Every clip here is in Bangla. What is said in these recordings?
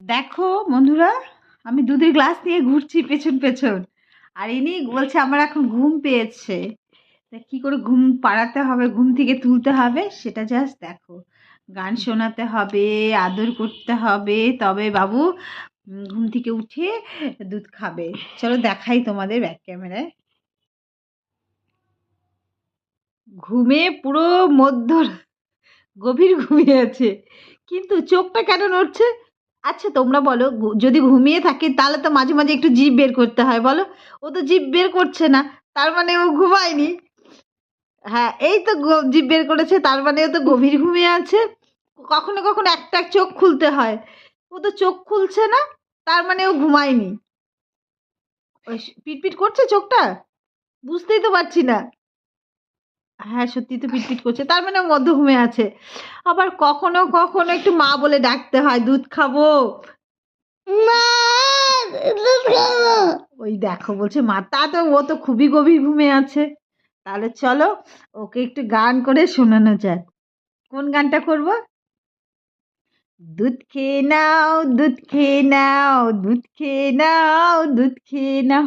দেখো বন্ধুরা, আমি দুধের গ্লাস নিয়ে ঘুরছি পেছন পেছন, আর ইনি বলছে আমার এখন ঘুম পেয়েছে। তা কি করে ঘুম পাড়াতে হবে, ঘুম থেকে তুলতে হবে সেটা জাস্ট দেখো। গান শোনাতে হবে, আদর করতে হবে, তবে বাবু ঘুম থেকে উঠে দুধ খাবে। চলো দেখাই তোমাদের ব্যাক ক্যামেরায়। ঘুমে পুরো মধ্য গভীর ঘুমিয়ে আছে, কিন্তু চোখটা কেন নড়ছে? আচ্ছা তোমরা বলো, যদি ঘুমিয়ে থাকে তাহলে তো মাঝে মাঝে একটু জিভ বের করতে হয়, বলো? ও তো জিভ বের করছে না, তার মানে ও ঘুমায়নি। হ্যাঁ, এই তো জিভ বের করেছে, তার মানে ও তো গভীর ঘুমিয়ে আছে। কখনো কখনো একটা চোখ খুলতে হয়, ও তো চোখ খুলছে না, তার মানে ও ঘুমায়নি। ওই পিটপিট করছে চোখটা, বুঝতেই তো পারছি না। হ্যাঁ সত্যি তো পিটপিট করছে, তার মানে ও মধ্য ঘুমে আছে। আবার কখনো কখনো একটু মা বলে ডাকতে হয়, দুধ খাবো মা, দুধ খাবো। ওই দেখো বলছে মা, তা তো ও তো খুবই গভীর ঘুমে আছে। তাহলে চলো ওকে একটু গান করে শোনানো যাক। কোন গানটা করব? দুধ খেয়ে নাও, দুধ খেয়ে নাও, দুধ খেয়ে নাও, দুধ খেয়ে নাও,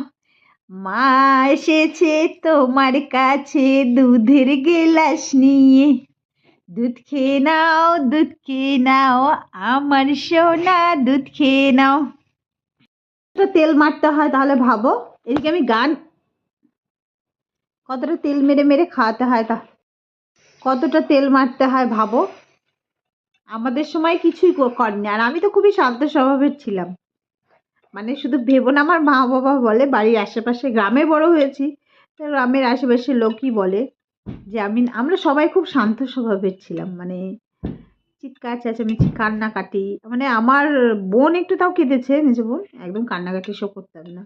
মা এসেছে তোমার কাছে দুধের গেলাস নিয়ে। দুধ খেয়ে নাও, দুধ খেয়ে নাও, আমার সোনা দুধ খেয়ে নাও। তো তেল মারতে হয় তাহলে ভাবো, এদিকে আমি গান, কতটা তেল মেরে মেরে খাওয়াতে হয়, তা কতটা তেল মারতে হয় ভাবো। আমাদের সময় কিছুই করেনি, আর আমি তো খুবই শান্ত স্বভাবের ছিলাম। মানে শুধু ভেবো না, আমার মা বাবা বলে, বাড়ির আশেপাশে গ্রামে বড় হয়েছি, তো গ্রামের আশেপাশের লোকই বলে যে আমরা সবাই খুব শান্ত স্বভাবের ছিলাম। মানে চিৎকার চেঁচামেচি কান্নাকাটি, মানে আমার বোন একটু তাও কেঁদেছে, মেজো বোন, একদম কান্নাকাটি সব করতাম না।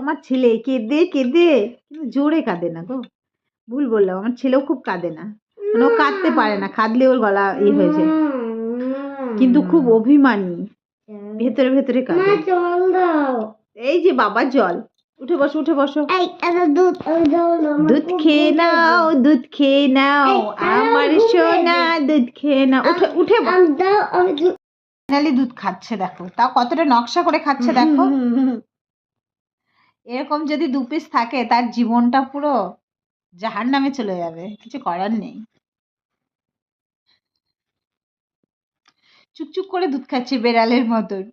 আমার ছেলে কেঁদে কেঁদে, কিন্তু জোরে কাঁদে না গো, ভুল বললাম, আমার ছেলেও খুব কাঁদে না, মানে ও কাঁদতে পারে না, কাঁদলে ওর গলা হয়ে যায়, কিন্তু খুব অভিমানী, ভেতরে ভেতরে কাঁদে। জল দাও, এই যে বাবা জল, উঠে বসো উঠে বসো। দুধ খেয়ে নাও, দুধ খেয়ে নাও, আমার সোনা দুধ খেয়ে নাও, উঠে উঠে ফাইনালি দুধ খাচ্ছে, দেখো তাও কতটা নকশা করে খাচ্ছে দেখো। এরকম যদি 2 পিস থাকে, তার জীবনটা পুরো জাহান্নামে চলে যাবে, কিছু করার নেই। চুপচুপ করে দুধ খাচ্ছে বেড়ালের মতন।